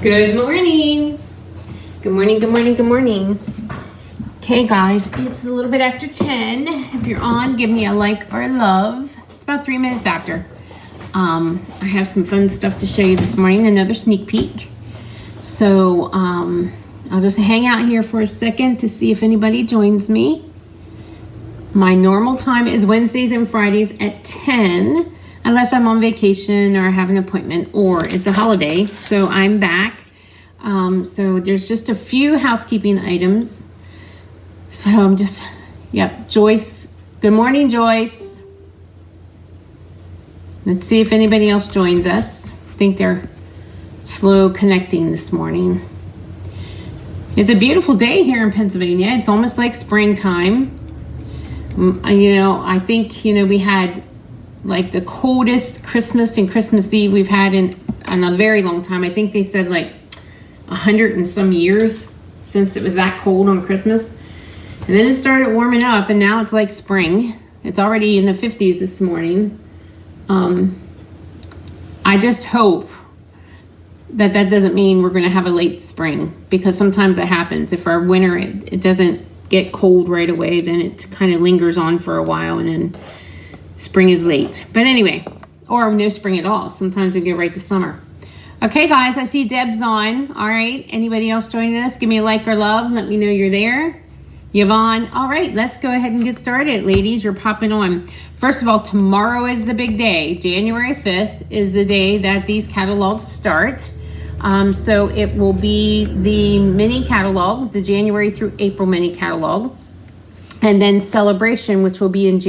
Good morning. Good morning, good morning, good morning. Okay, guys, it's a little bit after 10. If you're on, give me a like or a love. It's about 3 minutes after. I have some fun stuff to show you this morning, another sneak peek. So I'll just hang out here for a second to see if anybody joins me. My normal time is Wednesdays and Fridays at 10. Unless I'm on vacation or have an appointment or it's a holiday. So I'm back. So there's just a few housekeeping items. So I'm just, Joyce. Good morning, Joyce. Let's see if anybody else joins us. I think they're slow connecting this morning. It's a beautiful day here in Pennsylvania. It's almost like springtime. I think, we had like the coldest Christmas and Christmas Eve we've had in a very long time. I think they said like 100 and some years since it was that cold on Christmas. And then it started warming up and now it's like spring. It's already in the 50s this morning. I just hope that doesn't mean we're going to have a late spring, because sometimes that happens. If our winter, it doesn't get cold right away, then it kind of lingers on for a while and then spring is late. But anyway, or no spring at all. Sometimes we get right to summer. Okay, guys, I see Deb's on. All right, anybody else joining us? Give me a like or love. Let me know you're there. Yvonne. All right, let's go ahead and get started. Ladies, you're popping on. First of all, tomorrow is the big day. January 5th is the day that these catalogs start. So it will be the mini catalog, the January through April mini catalog. And then Celebration, which will be in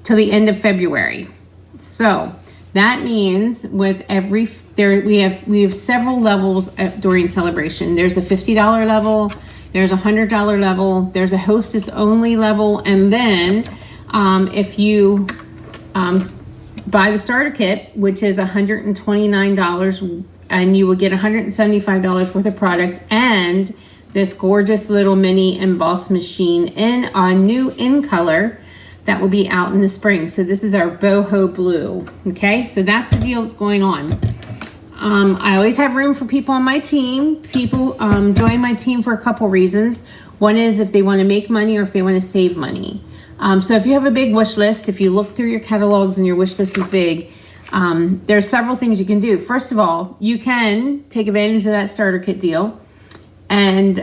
till the end of February. So that means with we have several levels during Celebration. There's a $50 level, there's a $100 level, there's a hostess only level, and then if you buy the starter kit, which is $129, and you will get $175 worth of product and this gorgeous little mini emboss machine in a new in color that will be out in the spring. So this is our boho blue. Okay, so that's the deal that's going on. I always have room for people on my team. People join my team for a couple reasons. One is if they want to make money or if they want to save money. So if you have a big wish list, if you look through your catalogs and your wish list is big, there's several things you can do. First of all, you can take advantage of that starter kit deal, and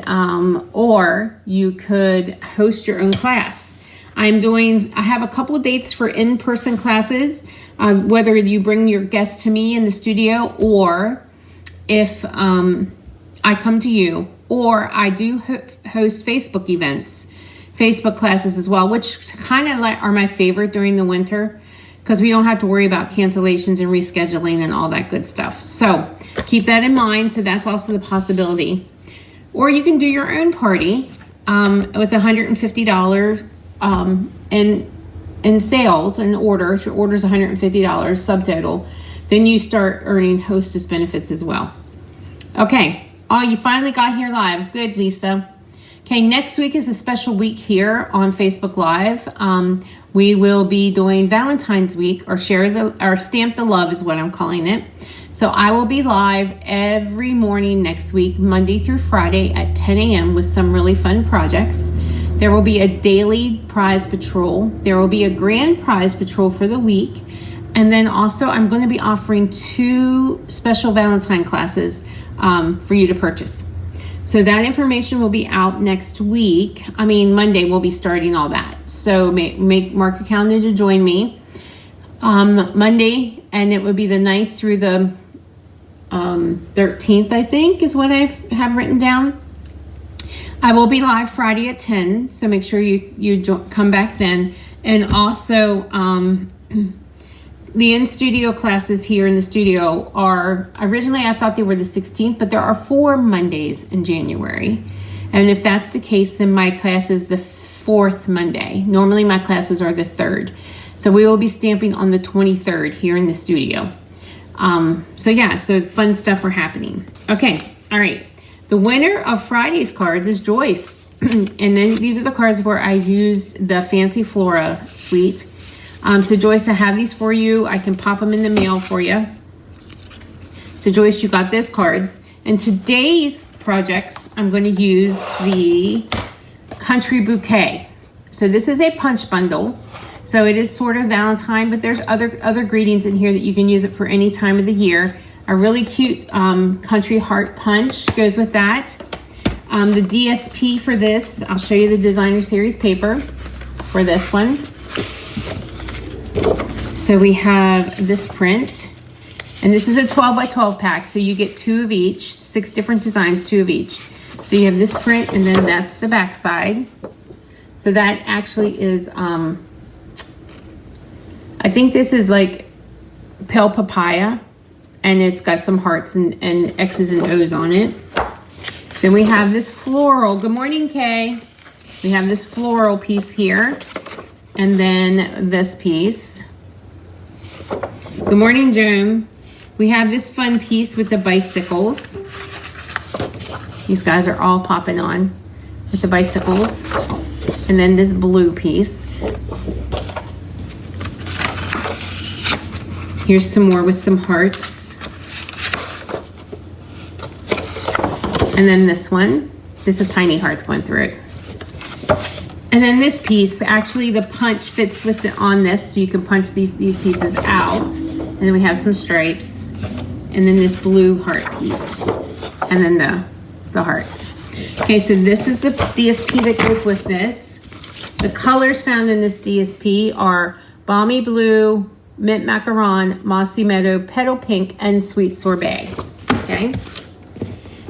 or you could host your own class. I have a couple of dates for in-person classes, whether you bring your guests to me in the studio or if I come to you, or I do host Facebook events, Facebook classes as well, which kind of are my favorite during the winter because we don't have to worry about cancellations and rescheduling and all that good stuff. So keep that in mind. So that's also the possibility. Or you can do your own party with $150 in sales and order. If your order is $150 subtotal, then you start earning hostess benefits as well. Okay. Oh, you finally got here live. Good, Lisa. Okay, next week is a special week here on Facebook Live. We will be doing Valentine's Week, or Stamp the Love is what I'm calling it. So I will be live every morning next week, Monday through Friday at 10 a.m. with some really fun projects. There will be a daily prize patrol. There will be a grand prize patrol for the week. And then also I'm going to be offering 2 special Valentine classes for you to purchase. So that information will be out next week. Monday we'll be starting all that. So mark your calendar to join me Monday, and it would be the 9th through the 13th, I think, is what I have written down. I will be live Friday at 10, so make sure you come back then. And also, the in-studio classes here in the studio are, originally I thought they were the 16th, but there are 4 Mondays in January. And if that's the case, then my class is the 4th Monday. Normally my classes are the 3rd. So we will be stamping on the 23rd here in the studio. So fun stuff are happening. Okay, all right. The winner of Friday's cards is Joyce. And then these are the cards where I used the Fancy Flora suite. So Joyce, I have these for you. I can pop them in the mail for you. So Joyce, you got those cards. And today's projects, I'm going to use the Country Bouquet. So this is a punch bundle. So it is sort of Valentine, but there's other greetings in here that you can use it for any time of the year. A really cute country heart punch goes with that. The DSP for this, I'll show you the designer series paper for this one. So we have this print, and this is a 12 by 12 pack, so you get 2 of each, 6 different designs, 2 of each. So you have this print, and then that's the back side. So that actually is, I think this is like pale papaya, and it's got some hearts and X's and O's on it. Then we have this floral. Good morning, Kay. We have this floral piece here, and then this piece. Good morning, Joan. We have this fun piece with the bicycles. These guys are all popping on with the bicycles. And then this blue piece. Here's some more with some hearts. And then this one, this is tiny hearts going through it. And then this piece, actually the punch fits with on this, so you can punch these pieces out. And then we have some stripes. And then this blue heart piece. And then the hearts. Okay, so this is the DSP that goes with this. The colors found in this DSP are Balmy Blue, Mint Macaron, Mossy Meadow, Petal Pink, and Sweet Sorbet. Okay?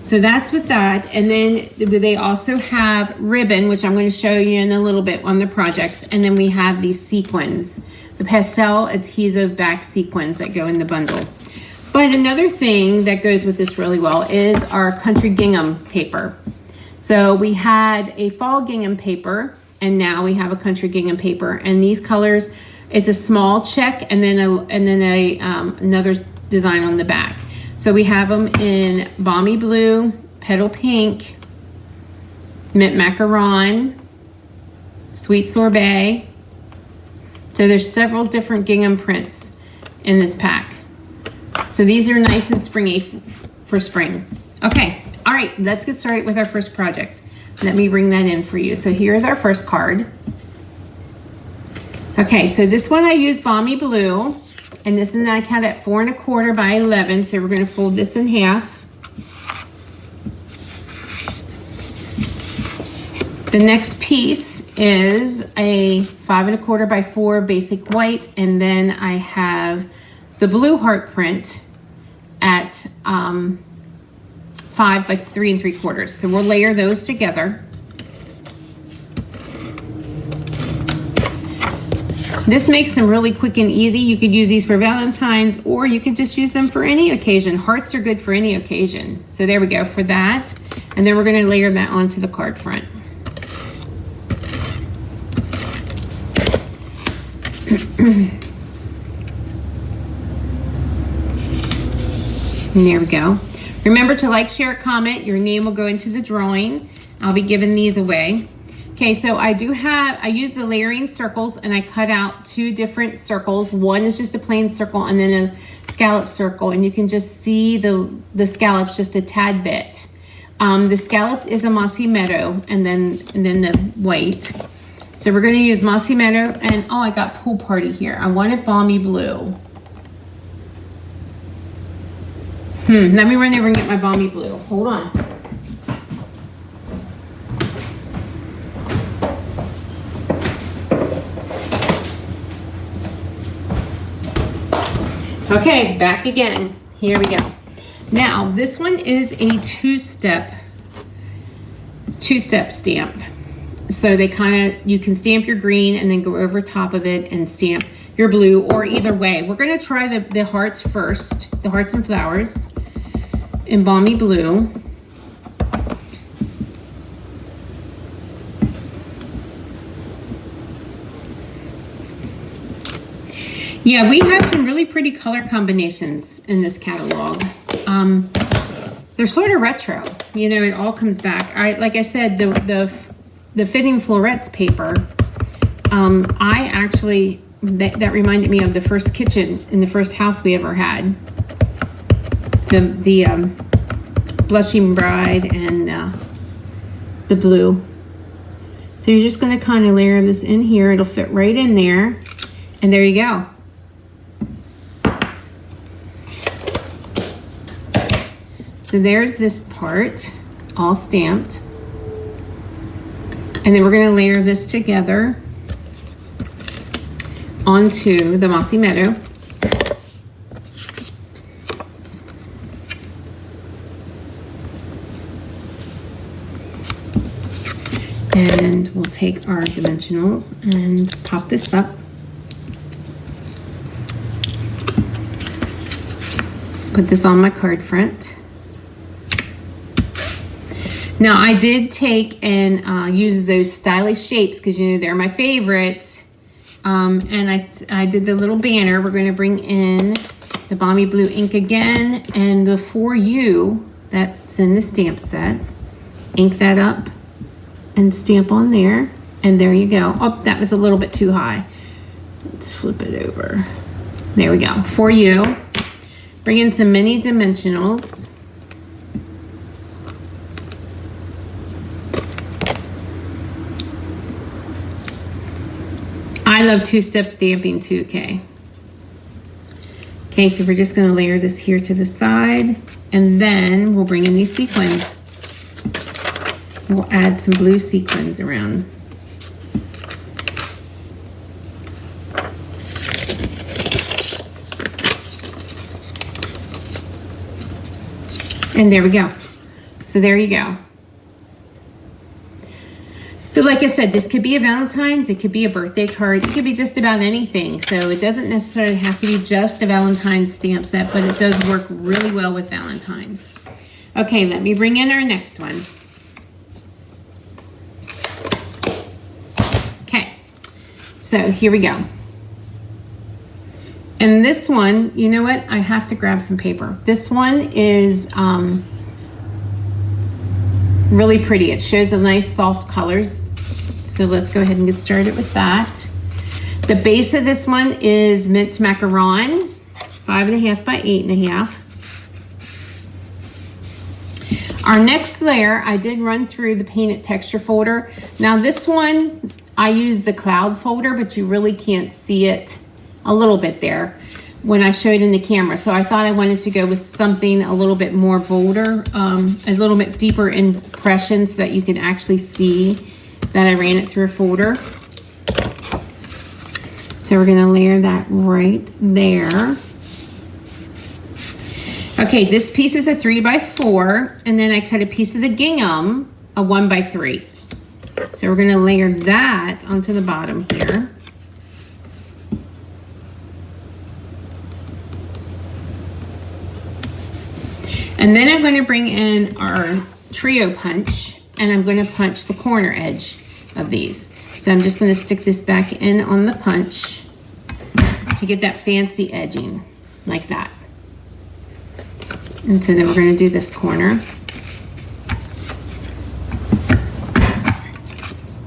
So that's with that. And then they also have ribbon, which I'm going to show you in a little bit on the projects. And then we have these sequins, the pastel adhesive back sequins that go in the bundle. But another thing that goes with this really well is our country gingham paper. So we had a fall gingham paper, and now we have a country gingham paper. And these colors, it's a small check and then another design on the back. So we have them in Balmy Blue, Petal Pink, Mint Macaron, Sweet Sorbet. So there's several different gingham prints in this pack. So these are nice and springy for spring. Okay, all right, let's get started with our first project. Let me bring that in for you. So here's our first card. Okay, so this one I used Balmy Blue. And this is I cut at 4 1/4 by 11. So we're going to fold this in half. The next piece is a 5 1/4 by 4 basic white. And then I have the blue heart print at 5 by 3 3/4. So we'll layer those together. This makes them really quick and easy. You could use these for Valentine's, or you could just use them for any occasion. Hearts are good for any occasion. So there we go for that. And then we're going to layer that onto the card front. And there we go. Remember to like, share, comment. Your name will go into the drawing. I'll be giving these away. Okay, so I use the layering circles, and I cut out 2 different circles. One is just a plain circle and then a scallop circle, and you can just see the scallops just a tad bit. The scallop is a Mossy Meadow, and then the white. So we're going to use Mossy Meadow, and oh, I got Pool Party here. I wanted Balmy Blue. Let me run over and get my Balmy Blue. Hold on. Okay, back again. Here we go. Now, this one is a two-step stamp. So they you can stamp your green and then go over top of it and stamp your blue, or either way. We're going to try the hearts first, the hearts and flowers in Balmy Blue. Yeah, we have some really pretty color combinations in this catalog. They're sort of retro, you know, it all comes back. Like I said, the fitting florets paper, I actually, that reminded me of the first kitchen in the first house we ever had. the blushing bride and the blue. So you're just going to kind of layer this in here. It'll fit right in there, and there you go. So there's this part all stamped, and then we're going to layer this together onto the Mossy Meadow. And we'll take our dimensionals and pop this up. Put this on my card front. Now I did take and use those stylish shapes because you know they're my favorites. And I did the little banner. We're going to bring in the Balmy Blue ink again and the For You that's in the stamp set. Ink that up and stamp on there, and there you go. Oh, that was a little bit too high. Let's flip it over. There we go. For You. Bring in some mini dimensionals. I love two-step stamping too, Kay. Okay, so we're just going to layer this here to the side, and then we'll bring in these sequins. We'll add some blue sequins around. And there we go. So there you go. So like I said, this could be a Valentine's, it could be a birthday card, it could be just about anything. So it doesn't necessarily have to be just a Valentine's stamp set, but it does work really well with Valentine's. Okay, let me bring in our next one. Okay, so here we go. And this one, you know what? I have to grab some paper. This one is really pretty. It shows a nice soft colors. So let's go ahead and get started with that. The base of this one is mint macaron, 5.5 by 8.5. Our next layer, I did run through the painted texture folder. Now this one, I use the cloud folder, but you really can't see it a little bit there when I showed in the camera. So I thought I wanted to go with something a little bit more bolder, a little bit deeper impression so that you can actually see that I ran it through a folder. So we're gonna layer that right there. Okay, this piece is a 3 by 4, and then I cut a piece of the gingham, a 1 by 3. So we're gonna layer that onto the bottom here. And then I'm going to bring in our trio punch, and I'm going to punch the corner edge of these. So I'm just going to stick this back in on the punch to get that fancy edging like that. And so then we're going to do this corner.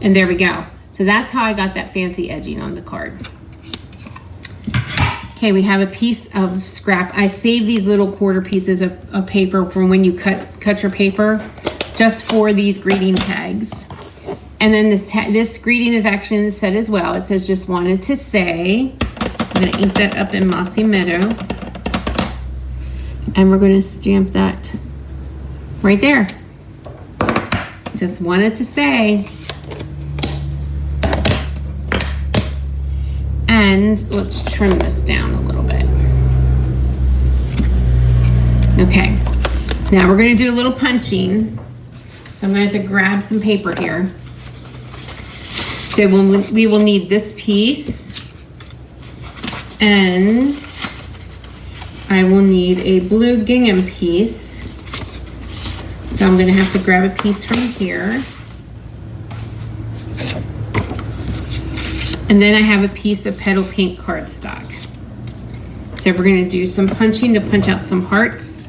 And there we go. So that's how I got that fancy edging on the card. Okay, we have a piece of scrap. I save these little quarter pieces of paper from when you cut your paper, just for these greeting tags. And then this greeting is actually in the set as well. It says, just wanted to say. I'm gonna ink that up in Mossy Meadow. And we're gonna stamp that right there. Just wanted to say. And let's trim this down a little bit. Okay, now we're gonna do a little punching. So I'm gonna have to grab some paper here. So we will need this piece, and I will need a blue gingham piece. So I'm gonna have to grab a piece from here. And then I have a piece of petal pink cardstock. So we're gonna do some punching to punch out some hearts.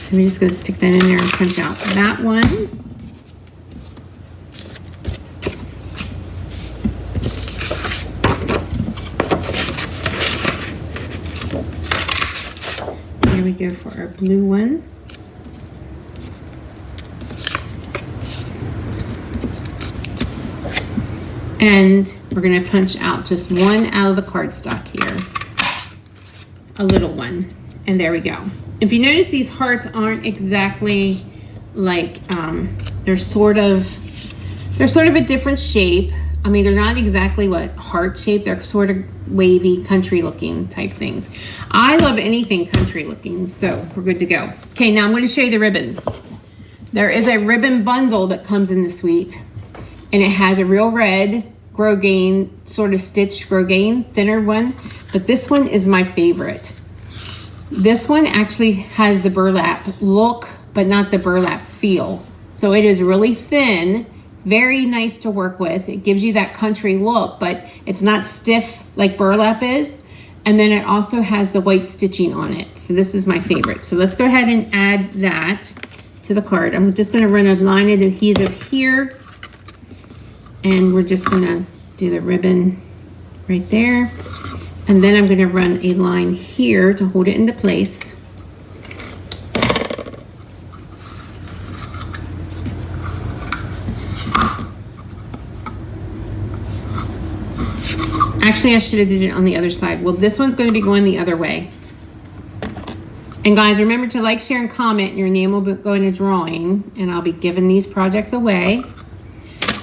So we're just gonna stick that in there and punch out that one. go for our blue one. And we're gonna punch out just one out of the cardstock here. A little one. And there we go. If you notice, these hearts aren't exactly like, they're sort of a different shape. I mean, they're not exactly what heart shape. They're sort of wavy, country looking type things. I love anything country looking, so we're good to go. Okay, now I'm going to show you the ribbons. There is a ribbon bundle that comes in the suite, and it has a real red grosgrain, sort of stitched grosgrain, thinner one, but this one is my favorite. This one actually has the burlap look, but not the burlap feel. So it is really thin, very nice to work with. It gives you that country look, but it's not stiff like burlap is. And then it also has the white stitching on it. So this is my favorite. So let's go ahead and add that to the card. I'm just gonna run a line of adhesive here, and we're just gonna do the ribbon right there. And then I'm gonna run a line here to hold it into place. Actually, I should have did it on the other side. Well, this one's going to be going the other way. And guys, remember to like, share, and comment. Your name will go in a drawing, and I'll be giving these projects away.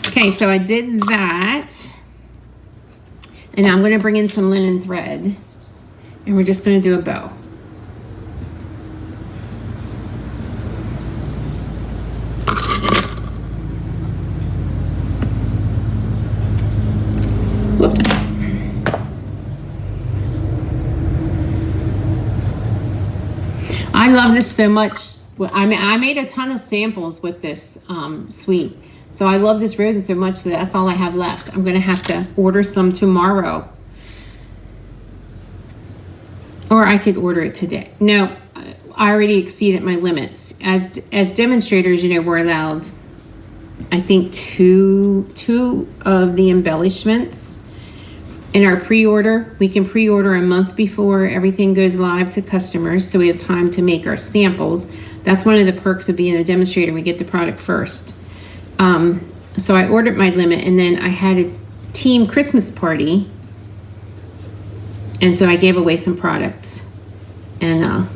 Okay, so I did that. And now I'm going to bring in some linen thread, and we're just going to do a bow. Whoops. I love this so much. I mean, I made a ton of samples with this suite. So I love this ribbon so much that that's all I have left. I'm gonna have to order some tomorrow. Or I could order it today. No, I already exceeded my limits. As demonstrators, you know, we're allowed, I think, two of the embellishments. In our pre-order, we can pre-order a month before everything goes live to customers, so we have time to make our samples. That's one of the perks of being a demonstrator. We get the product first. So I ordered my limit, and then I had a team Christmas party, and so I gave away some products, and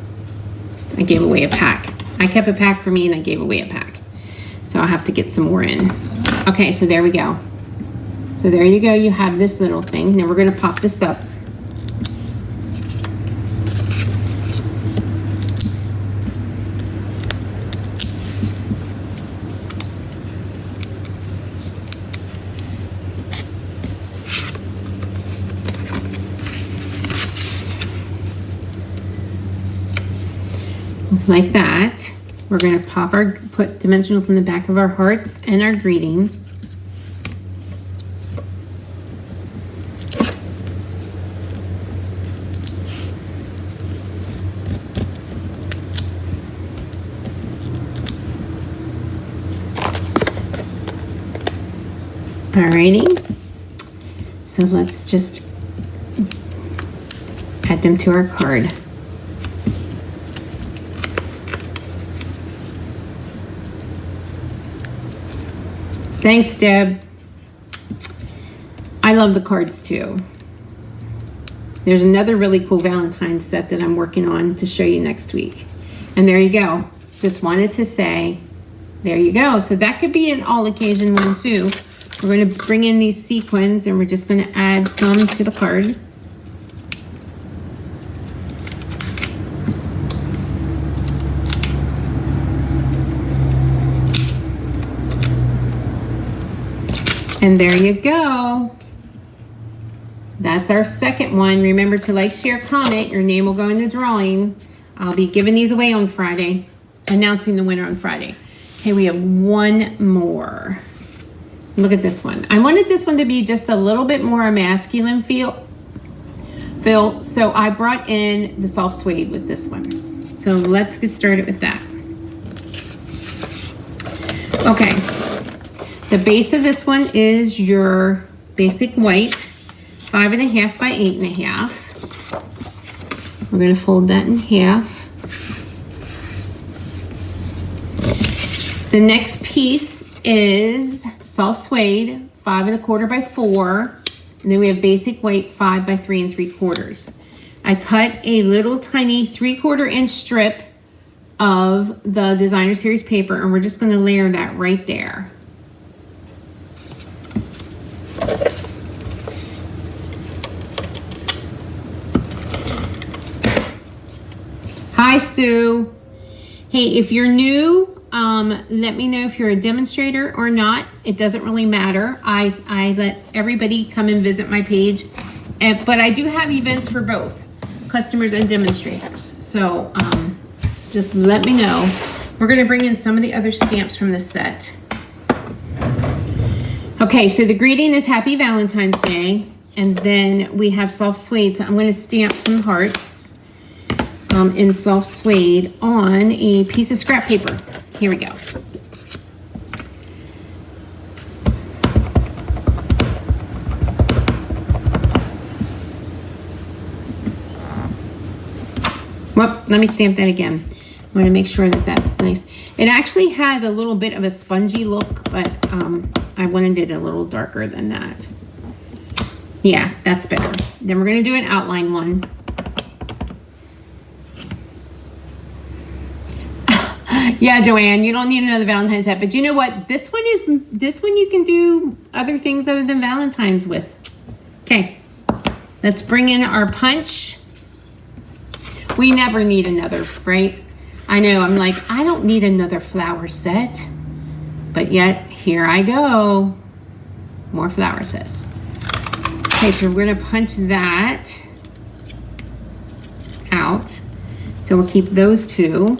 I gave away a pack. I kept a pack for me, and I gave away a pack. So I'll have to get some more in. Okay, so there we go. So there you go, you have this little thing. Now we're gonna pop this up. Like that. We're gonna put dimensionals in the back of our hearts and our greeting. Alrighty, so let's just add them to our card. Thanks, Deb. I love the cards too. There's another really cool Valentine's set that I'm working on to show you next week. And there you go. Just wanted to say, there you go. So that could be an all occasion one too. We're going to bring in these sequins, and we're just going to add some to the card. And there you go. That's our second one. Remember to like, share, comment. Your name will go in the drawing. I'll be giving these away on Friday, announcing the winner on Friday. Okay, we have one more. Look at this one. I wanted this one to be just a little bit more masculine feel, so I brought in the soft suede with this one. So let's get started with that. Okay, the base of this one is your basic white, 5.5 by 8.5. We're gonna fold that in half. The next piece is soft suede, 5 1/4 by 4. And then we have basic white, 5 by 3 3/4. I cut a little tiny 3/4 inch strip of the designer series paper, and we're just going to layer that right there. Hi, Sue. Hey, if you're new, let me know if you're a demonstrator or not. It doesn't really matter. I let everybody come and visit my page, but I do have events for both customers and demonstrators. So just let me know. We're going to bring in some of the other stamps from the set. Okay, so the greeting is Happy Valentine's Day, and then we have soft suede. So I'm going to stamp some hearts in soft suede on a piece of scrap paper. Here we go. Well, let me stamp that again. I want to make sure that that's nice. It actually has a little bit of a spongy look, but I wanted it a little darker than that. Yeah, that's better. Then we're going to do an outline one. Yeah, Joanne, you don't need another Valentine's set, but you know what? This one you can do other things other than Valentine's with. Okay, let's bring in our punch. We never need another, right? I know, I'm like, I don't need another flower set, but yet here I go. More flower sets. Okay, so we're gonna punch that out. So we'll keep those two.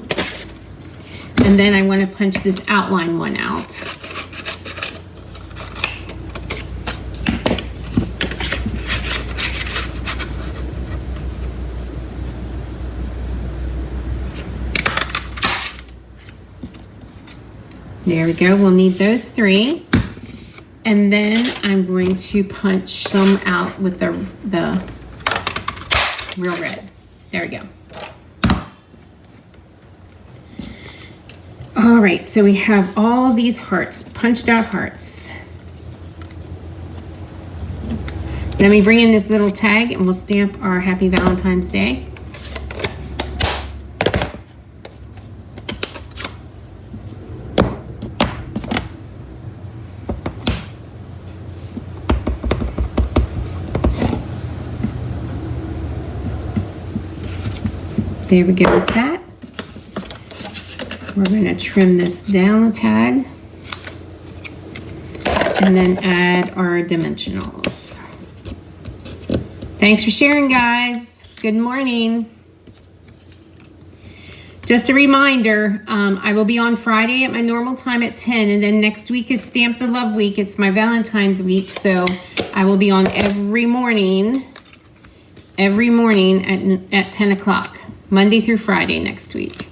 And then I want to punch this outline one out. There we go. We'll need those 3. And then I'm going to punch some out with the real red. There we go. All right, so we have all these hearts, punched out hearts. Let me bring in this little tag and we'll stamp our Happy Valentine's Day. There we go with that. We're going to trim this down a tad and then add our dimensionals. Thanks for sharing, guys. Good morning. Just a reminder, I will be on Friday at my normal time at 10, and then next week is Stamp the Love Week. It's my Valentine's week, so I will be on every morning at 10 o'clock, Monday through Friday next week.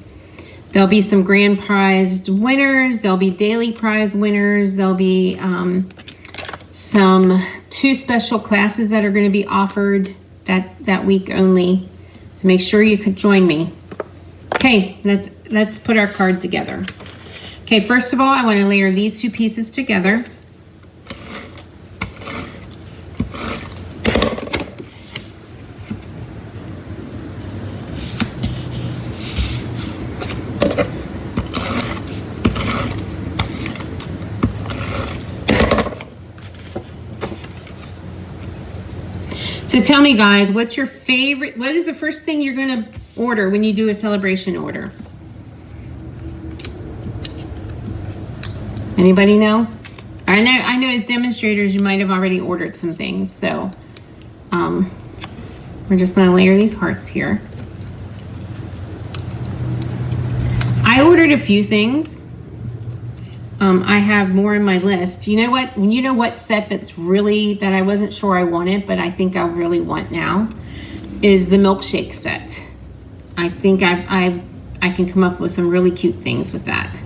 There'll be some grand prize winners. There'll be daily prize winners. There'll be some 2 special classes that are going to be offered that week only. So make sure you could join me. Okay, let's put our card together. Okay, first of all, I want to layer these 2 pieces together. So tell me, guys, what's your favorite? What is the first thing you're going to order when you do a celebration order? Anybody know? I know as demonstrators, you might have already ordered some things. So we're just going to layer these hearts here. I ordered a few things. I have more in my list. You know what? You know what set that I wasn't sure I wanted, but I think I really want now is the milkshake set. I think I can come up with some really cute things with that.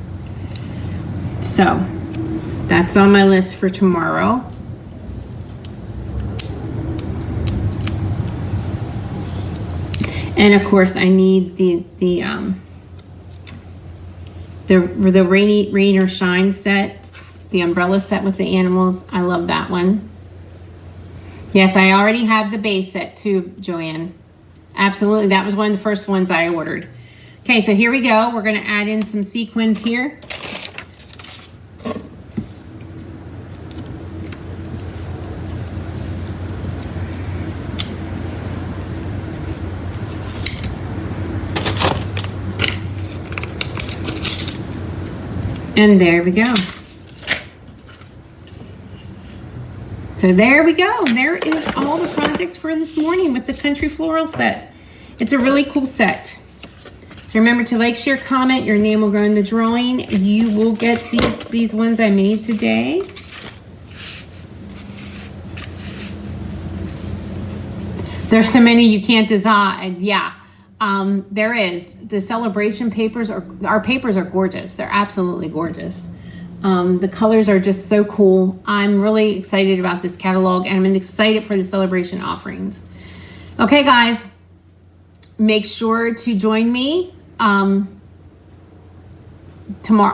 So that's on my list for tomorrow. And of course I need the The rain or shine set, the umbrella set with the animals. I love that one. Yes, I already have the base set too, Joanne. Absolutely, that was one of the first ones I ordered. Okay, so here we go. We're gonna add in some sequins here. And there we go. So there we go. There is all the projects for this morning with the Country Floral set. It's a really cool set. So remember to like, share, comment. Your name will go in the drawing. You will get these ones I made today. There's so many you can't decide. Yeah, there is. The celebration papers our papers are gorgeous. They're absolutely gorgeous. The colors are just so cool. I'm really excited about this catalog, and I'm excited for the celebration offerings. Okay, guys, make sure to join me tomorrow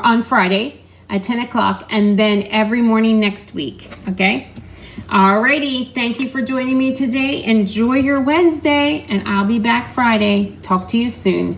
on Friday at 10 o'clock, and then every morning next week. Okay. Alrighty, thank you for joining me today. Enjoy your Wednesday, and I'll be back Friday. Talk to you soon.